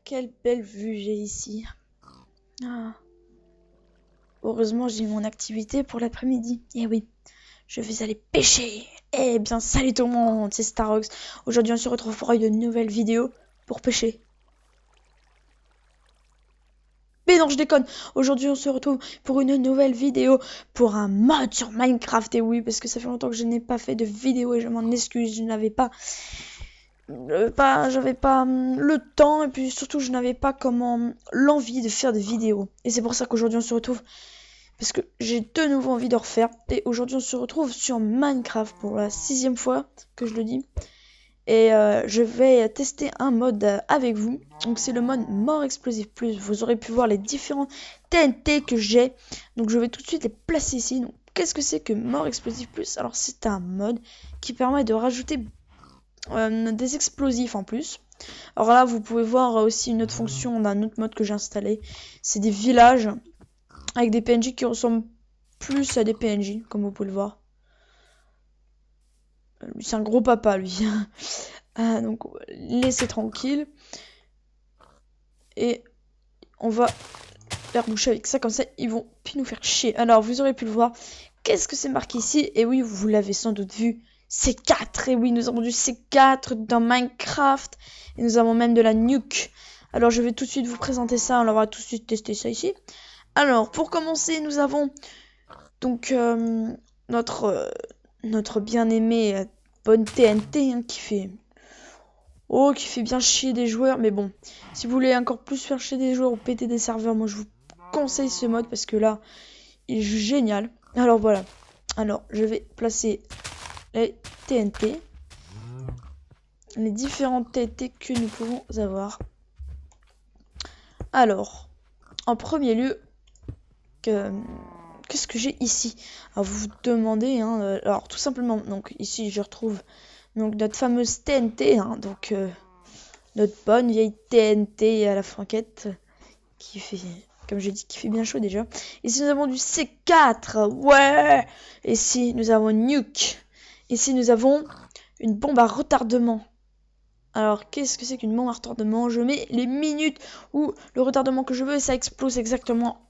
quelle belle vue j'ai ici. Ah. Heureusement, j'ai mon activité pour l'après-midi. Eh oui, je vais aller pêcher. Eh bien, salut tout le monde, c'est Starox. Aujourd'hui, on se retrouve pour une nouvelle vidéo pour pêcher. Mais non, je déconne. Aujourd'hui, on se retrouve pour une nouvelle vidéo pour un mode sur Minecraft. Et oui, parce que ça fait longtemps que je n'ai pas fait de vidéo et je m'en excuse. Je n'avais pas... j'avais pas le temps et puis surtout je n'avais pas l'envie de faire des vidéos. Et c'est pour ça qu'aujourd'hui on se retrouve parce que j'ai de nouveau envie de refaire. Et aujourd'hui on se retrouve sur Minecraft pour la 6e fois que je le dis. Et je vais tester un mode avec vous. Donc c'est le mode mort explosif plus. Vous aurez pu voir les différents TNT que j'ai. Donc je vais tout de suite les placer ici. Donc qu'est-ce que c'est que mort explosif plus? Alors c'est un mode qui permet de rajouter des explosifs en plus. Alors là vous pouvez voir aussi une autre fonction d'un autre mode que j'ai installé. C'est des villages avec des PNJ qui ressemblent plus à des PNJ comme vous pouvez le voir. C'est un gros papa lui. Donc laissez tranquille. Et on va faire boucher avec ça, comme ça ils vont plus nous faire chier. Alors vous aurez pu le voir. Qu'est-ce que c'est marqué ici? Et oui, vous l'avez sans doute vu. C4, et oui, nous avons du C4 dans Minecraft. Et nous avons même de la nuke. Alors je vais tout de suite vous présenter ça. On va tout de suite tester ça ici. Alors pour commencer, nous avons donc notre bien-aimé bonne TNT hein, qui fait bien chier des joueurs. Mais bon, si vous voulez encore plus faire chier des joueurs ou péter des serveurs, moi je vous conseille ce mode parce que là, il est génial. Alors voilà. Alors je vais placer les TNT. Les différentes TNT que nous pouvons avoir. Alors, en premier lieu, qu'est-ce que j'ai ici? Alors vous vous demandez, hein, alors tout simplement, donc ici je retrouve donc notre fameuse TNT, hein, donc notre bonne vieille TNT à la franquette qui fait, comme j'ai dit, qui fait bien chaud déjà. Ici nous avons du C4, ouais. Ici nous avons nuke. Ici nous avons une bombe à retardement. Alors qu'est-ce que c'est qu'une bombe à retardement? Je mets les minutes ou le retardement que je veux et ça explose exactement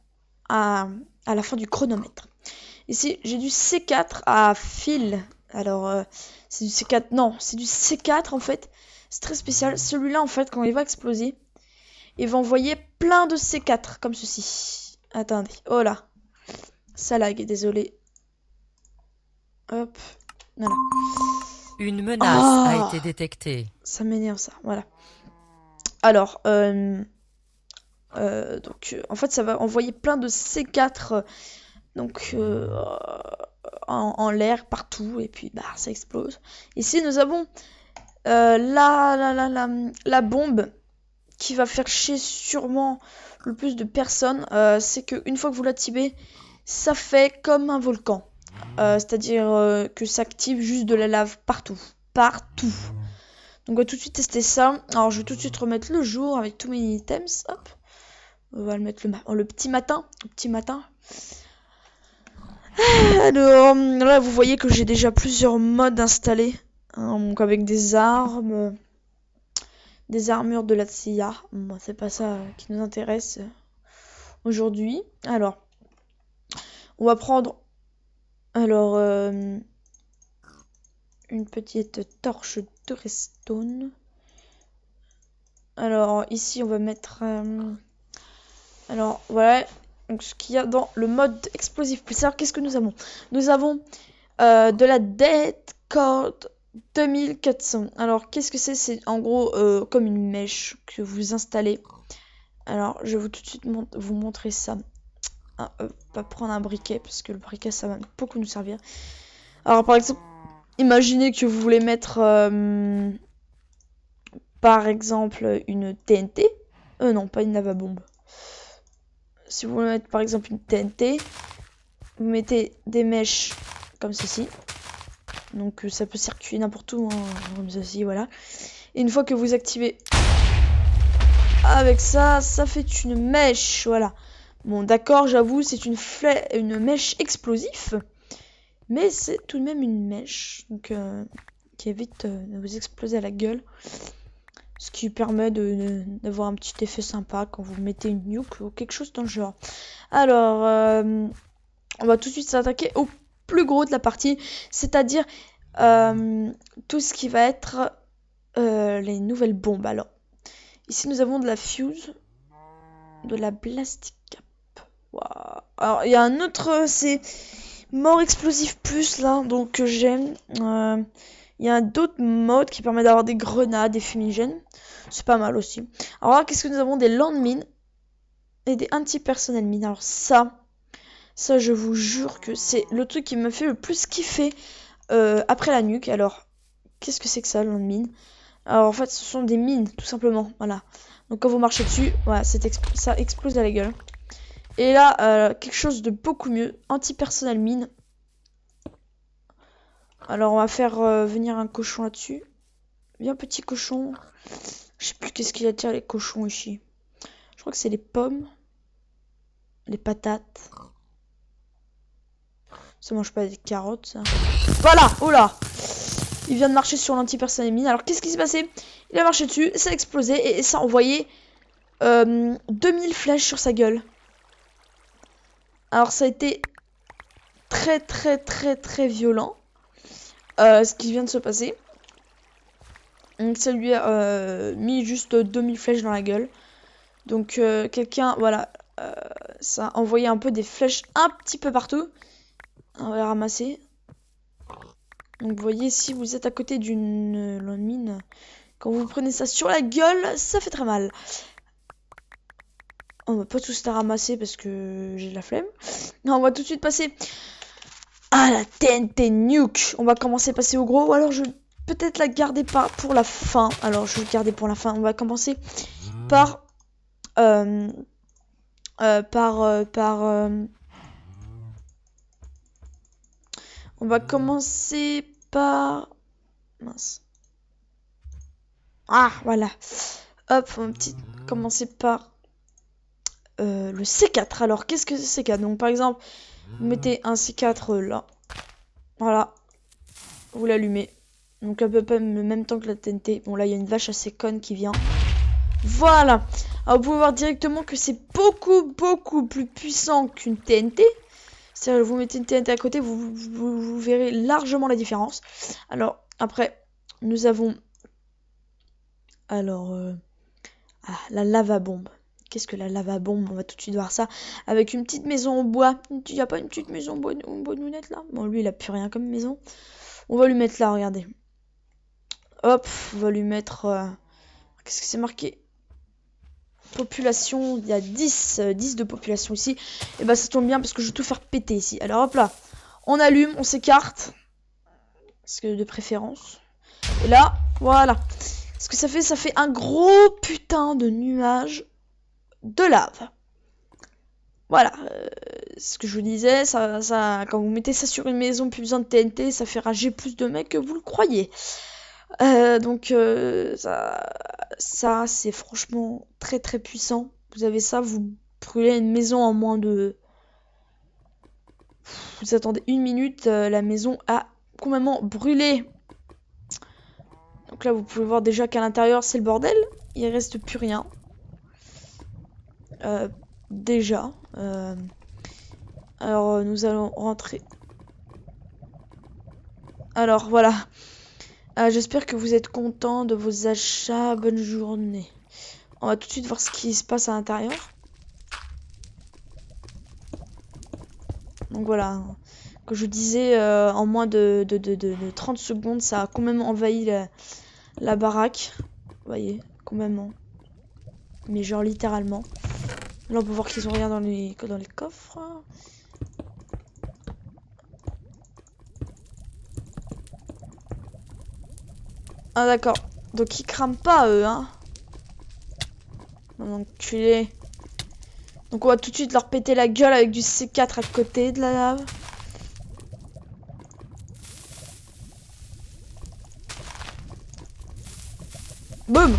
à la fin du chronomètre. Ici j'ai du C4 à fil. Alors c'est du C4, non c'est du C4 en fait. C'est très spécial. Celui-là en fait quand il va exploser, il va envoyer plein de C4 comme ceci. Attendez, oh là, ça lag, désolé. Hop, voilà. Une menace a été détectée. Ça m'énerve ça, voilà. Alors, donc en fait ça va envoyer plein de C4 donc en l'air partout et puis bah ça explose. Ici nous avons la bombe qui va faire chier sûrement le plus de personnes. C'est que une fois que vous l'activez, ça fait comme un volcan. C'est-à-dire que ça active juste de la lave partout. Partout. Donc on va tout de suite tester ça. Alors je vais tout de suite remettre le jour avec tous mes items. Hop. On va le mettre le petit matin. Le petit matin. Alors là vous voyez que j'ai déjà plusieurs modes installés. Hein, donc avec des armes. Des armures de la CIA. Bon, c'est pas ça qui nous intéresse aujourd'hui. Alors. On va prendre. Alors. Une petite torche de redstone. Alors ici on va mettre alors voilà donc ce qu'il y a dans le mode explosif plus. Alors qu'est-ce que nous avons? Nous avons de la Dead Cord 2400. Alors qu'est-ce que c'est? C'est en gros comme une mèche que vous installez. Alors je vais tout de suite vous montrer ça. Pas prendre un briquet parce que le briquet ça va beaucoup nous servir. Alors par exemple, imaginez que vous voulez mettre par exemple une TNT. Non, pas une lava-bombe. Si vous voulez mettre par exemple une TNT, vous mettez des mèches comme ceci. Donc ça peut circuler n'importe où, hein, comme ceci, voilà. Et une fois que vous activez avec ça, ça fait une mèche, voilà. Bon, d'accord, j'avoue, c'est une mèche explosive. Mais c'est tout de même une mèche. Donc qui évite de vous exploser à la gueule. Ce qui permet d'avoir un petit effet sympa quand vous mettez une nuke ou quelque chose dans le genre. Alors, on va tout de suite s'attaquer au plus gros de la partie, c'est-à-dire tout ce qui va être les nouvelles bombes. Alors, ici nous avons de la fuse, de la plastic cap. Wow. Alors, il y a un autre, c'est mort explosif plus là, donc j'aime. Il y a d'autres modes qui permettent d'avoir des grenades, des fumigènes. C'est pas mal aussi. Alors là, qu'est-ce que nous avons? Des landmines et des anti-personnel mines. Alors ça, je vous jure que c'est le truc qui me fait le plus kiffer après la nuque. Alors, qu'est-ce que c'est que ça, landmine? Alors en fait, ce sont des mines, tout simplement. Voilà. Donc quand vous marchez dessus, voilà, ça explose à la gueule. Et là, quelque chose de beaucoup mieux. Anti-personnel mine. Alors on va faire venir un cochon là-dessus. Bien petit cochon. Je sais plus qu'est-ce qu'il attire les cochons ici. Je crois que c'est les pommes. Les patates. Ça mange pas des carottes, ça. Voilà. Oh là. Il vient de marcher sur l'anti-personnel mine. Alors qu'est-ce qui s'est passé? Il a marché dessus, ça a explosé et ça a envoyé 2000 flèches sur sa gueule. Alors ça a été très violent. Ce qui vient de se passer. Donc ça lui a mis juste 2000 flèches dans la gueule. Donc quelqu'un, voilà, ça a envoyé un peu des flèches un petit peu partout. On va les ramasser. Donc vous voyez, si vous êtes à côté d'une landmine, quand vous prenez ça sur la gueule, ça fait très mal. On va pas tous la ramasser parce que j'ai de la flemme. Non, on va tout de suite passer à la TNT Nuke. On va commencer à passer au gros. Ou alors je vais peut-être la garder pour la fin. Alors je vais garder pour la fin. On va commencer par on va commencer par mince. Ah voilà. Hop, on va commencer par le C4. Alors qu'est-ce que c'est C4? Donc par exemple, vous mettez un C4 là. Voilà. Vous l'allumez. Donc à peu près le même temps que la TNT. Bon là il y a une vache assez conne qui vient. Voilà. Alors vous pouvez voir directement que c'est beaucoup plus puissant qu'une TNT. C'est-à-dire vous mettez une TNT à côté, vous verrez largement la différence. Alors après nous avons la lava bombe. Qu'est-ce que la lava bombe? On va tout de suite voir ça. Avec une petite maison en bois. Il n'y a pas une petite maison en bois nounette là? Bon, lui, il a plus rien comme maison. On va lui mettre là, regardez. Hop, on va lui mettre... Qu'est-ce que c'est marqué? Population, il y a 10 de population ici. Et bah ça tombe bien parce que je vais tout faire péter ici. Alors hop là, on allume, on s'écarte. Parce que de préférence. Et là, voilà. Ce que ça fait? Ça fait un gros putain de nuage de lave. Voilà, ce que je vous disais, quand vous mettez ça sur une maison, plus besoin de TNT, ça fait rager plus de mecs que vous le croyez. Donc ça c'est franchement très puissant. Vous avez ça, vous brûlez une maison en moins de... Vous attendez une minute, la maison a complètement brûlé. Donc là vous pouvez voir déjà qu'à l'intérieur c'est le bordel. Il reste plus rien. Déjà. Alors nous allons rentrer. Alors voilà. J'espère que vous êtes contents de vos achats. Bonne journée. On va tout de suite voir ce qui se passe à l'intérieur. Donc voilà. Comme je vous disais, en moins de 30 secondes, ça a quand même envahi la baraque. Vous voyez, quand même. Mais genre littéralement. Là on peut voir qu'ils ont rien dans les coffres. Ah d'accord. Donc ils crament pas eux hein. Non, enculé. Donc on va tout de suite leur péter la gueule avec du C4 à côté de la lave. Boum.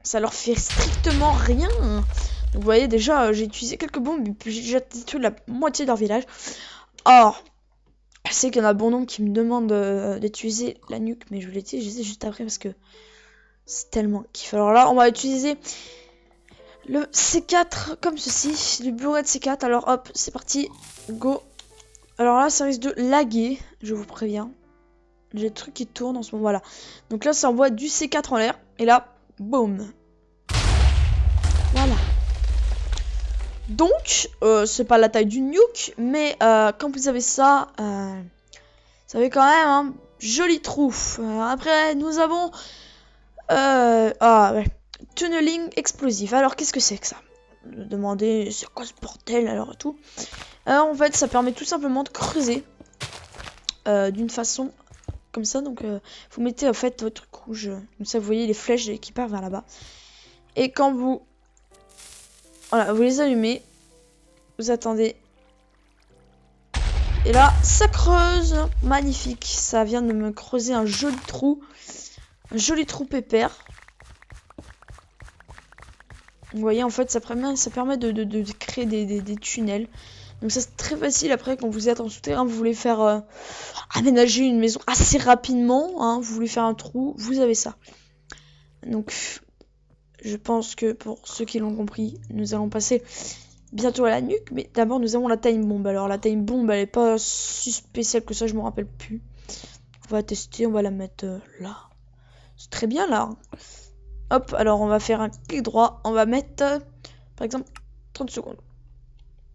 Ça leur fait strictement rien. Donc vous voyez déjà, j'ai utilisé quelques bombes et puis j'ai jeté la moitié de leur village. Or, Je sais qu'il y en a bon nombre qui me demandent d'utiliser la nuque, mais je vais l'utiliser juste après parce que c'est tellement kiff. Alors là, on va utiliser le C4 comme ceci, le Blu-ray de C4. Alors hop, c'est parti, go. Alors là, ça risque de laguer, je vous préviens. J'ai des trucs qui tournent en ce moment, voilà. Donc là, ça envoie du C4 en l'air, et là, boum. Voilà. Donc, c'est pas la taille du nuke, mais quand vous avez ça, ça fait quand même un joli trou. Après, nous avons... ouais. Tunneling explosif. Alors, qu'est-ce que c'est que ça? Demandez, c'est quoi ce bordel alors et tout. Alors, en fait, ça permet tout simplement de creuser d'une façon comme ça. Donc, vous mettez en fait votre truc rouge. Comme ça, vous voyez les flèches qui partent vers là-bas. Et quand vous... Voilà, vous les allumez. Vous attendez. Et là, ça creuse. Magnifique. Ça vient de me creuser un joli trou. Un joli trou pépère. Vous voyez, en fait, ça permet de créer des tunnels. Donc ça, c'est très facile. Après, quand vous êtes en souterrain, vous voulez faire aménager une maison assez rapidement. Hein, vous voulez faire un trou, vous avez ça. Donc, je pense que pour ceux qui l'ont compris, nous allons passer bientôt à la nuque. Mais d'abord, nous avons la time bomb. Alors, la time bomb, elle est pas si spéciale que ça, je me rappelle plus. On va tester, on va la mettre là. C'est très bien là. Hop, alors on va faire un clic droit. On va mettre, par exemple, 30 secondes.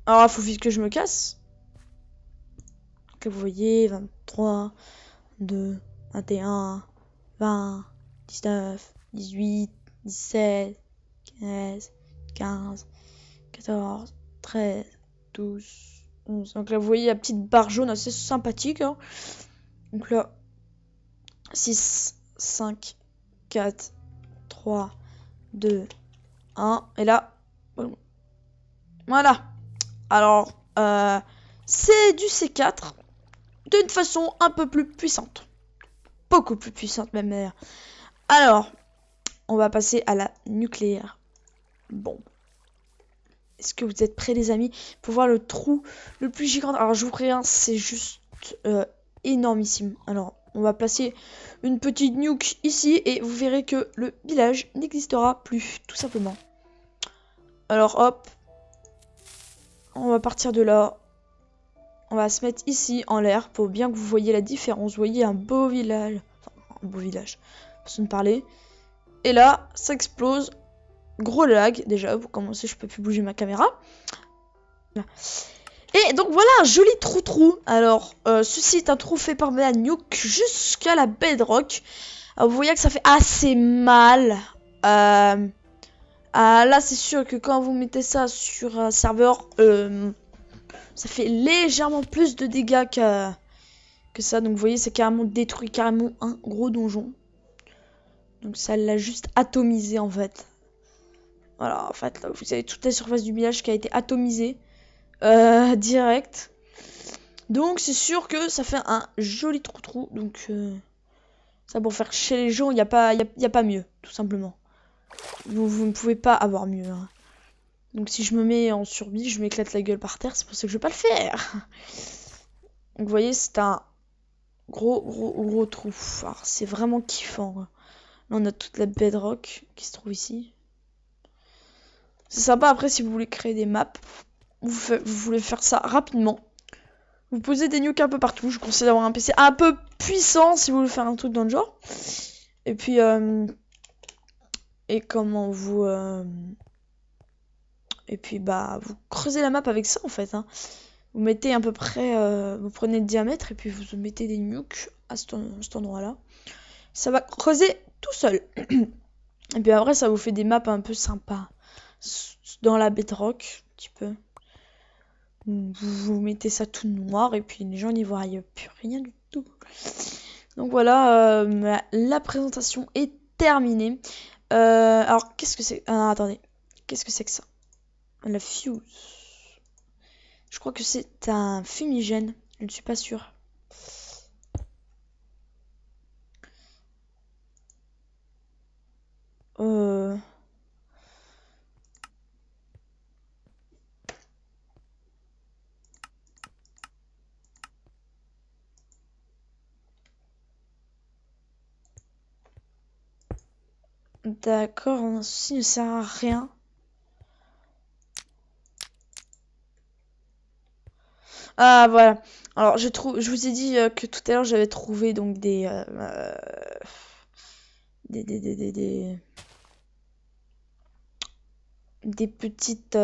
Alors, il faut vite que je me casse. Que vous voyez, 23, 2, 21, 20, 19, 18, 17, 15, 15, 14, 13, 12, 11. Donc là, vous voyez la petite barre jaune assez sympathique. Hein. Donc là, 6, 5, 4, 3, 2, 1. Et là, voilà. Alors, c'est du C4 d'une façon un peu plus puissante. Beaucoup plus puissante même d'ailleurs. Alors, on va passer à la nucléaire. Bon. Est-ce que vous êtes prêts les amis pour voir le trou le plus gigant? Alors je vous préviens, c'est juste énormissime. Alors, on va placer une petite nuque ici et vous verrez que le village n'existera plus, tout simplement. Alors hop. On va partir de là. On va se mettre ici en l'air pour bien que vous voyez la différence. Vous voyez un beau village. Enfin, un beau village. Façon de parler. Et là, ça explose. Gros lag. Déjà, pour commencer, je peux plus bouger ma caméra. Et donc voilà, un joli trou-trou. Alors, ceci est un trou fait par la nuke jusqu'à la bedrock. Alors, vous voyez que ça fait assez mal. Là, c'est sûr que quand vous mettez ça sur un serveur... ça fait légèrement plus de dégâts que ça. Donc vous voyez, c'est carrément détruit, carrément un gros donjon. Donc ça l'a juste atomisé en fait. Voilà, en fait, là, vous avez toute la surface du village qui a été atomisée. Direct. Donc c'est sûr que ça fait un joli trou-trou. Donc ça pour faire chez les gens, il n'y a pas mieux, tout simplement. Vous ne pouvez pas avoir mieux. Hein. Donc si je me mets en survie, je m'éclate la gueule par terre, c'est pour ça que je vais pas le faire. Donc vous voyez, c'est un gros trou. Alors c'est vraiment kiffant. Là on a toute la bedrock qui se trouve ici. C'est sympa après si vous voulez créer des maps. Vous voulez faire ça rapidement. Vous posez des nukes un peu partout. Je conseille d'avoir un PC un peu puissant si vous voulez faire un truc dans le genre. Et puis et comment vous et puis bah vous creusez la map avec ça en fait. Hein. Vous mettez à peu près, vous prenez le diamètre et puis vous mettez des nukes à cet endroit-là. Ça va creuser tout seul. Et puis après, ça vous fait des maps un peu sympas. Dans la bedrock, un petit peu. Vous mettez ça tout noir et puis les gens n'y voient plus rien du tout. Donc voilà, la présentation est terminée. Alors, qu'est-ce que c'est? Ah, attendez. Qu'est-ce que c'est que ça? La fuse. Je crois que c'est un fumigène. Je ne suis pas sûre. Euh... D'accord, ceci ne sert à rien. Ah voilà. Alors je vous ai dit que tout à l'heure j'avais trouvé donc des petites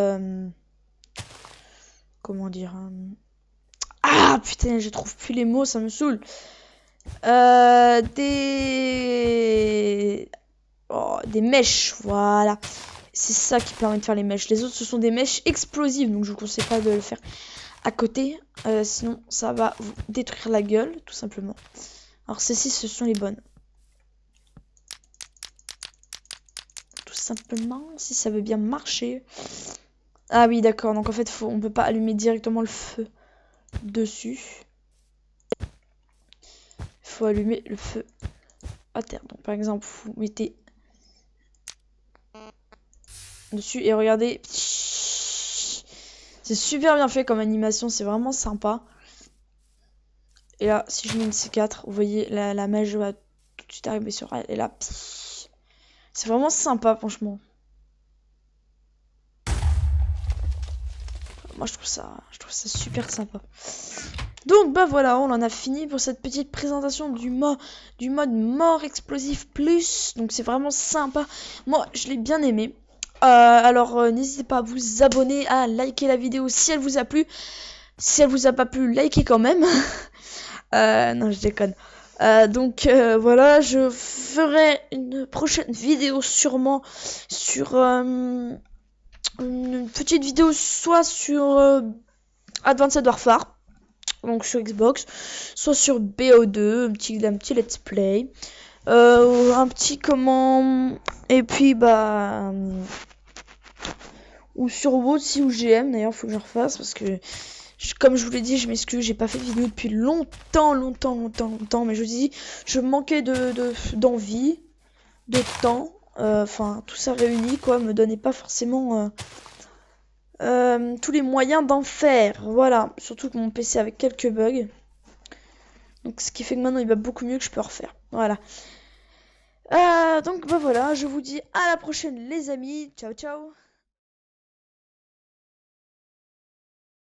comment dire ah putain, je trouve plus les mots, ça me saoule. Des mèches, voilà. C'est ça qui permet de faire les mèches. Les autres, ce sont des mèches explosives, donc je vous conseille pas de le faire à côté. Sinon, ça va vous détruire la gueule, tout simplement. Alors, celles-ci, ce sont les bonnes. Tout simplement, si ça veut bien marcher. Ah oui, d'accord. Donc, en fait, on peut pas allumer directement le feu dessus. Il faut allumer le feu à terre. Donc, par exemple, vous mettez dessus et regardez. C'est super bien fait comme animation, c'est vraiment sympa. Et là, si je mets une C4, vous voyez, la mèche va tout de suite arriver sur elle. Et là, c'est vraiment sympa, franchement. Moi, je trouve ça super sympa. Donc, bah voilà, on en a fini pour cette petite présentation du mode mort explosif plus. Donc, c'est vraiment sympa. Moi, je l'ai bien aimé. Alors, n'hésitez pas à vous abonner, à liker la vidéo si elle vous a plu. Si elle vous a pas plu, likez quand même. Non, je déconne. Voilà, je ferai une prochaine vidéo sûrement sur une petite vidéo soit sur Advanced Warfare, donc sur Xbox, soit sur BO2, un petit let's play, un petit comment, et puis bah ou sur WoW si ou GM d'ailleurs, faut que je refasse parce que comme je vous l'ai dit, je m'excuse, j'ai pas fait de vidéo depuis longtemps, mais je vous dis, je manquais d'envie, de temps, enfin tout ça réuni quoi, me donnait pas forcément tous les moyens d'en faire, voilà, surtout que mon PC avait quelques bugs, donc ce qui fait que maintenant il va beaucoup mieux, que je peux refaire, voilà. Donc bah voilà, je vous dis à la prochaine les amis, ciao ciao.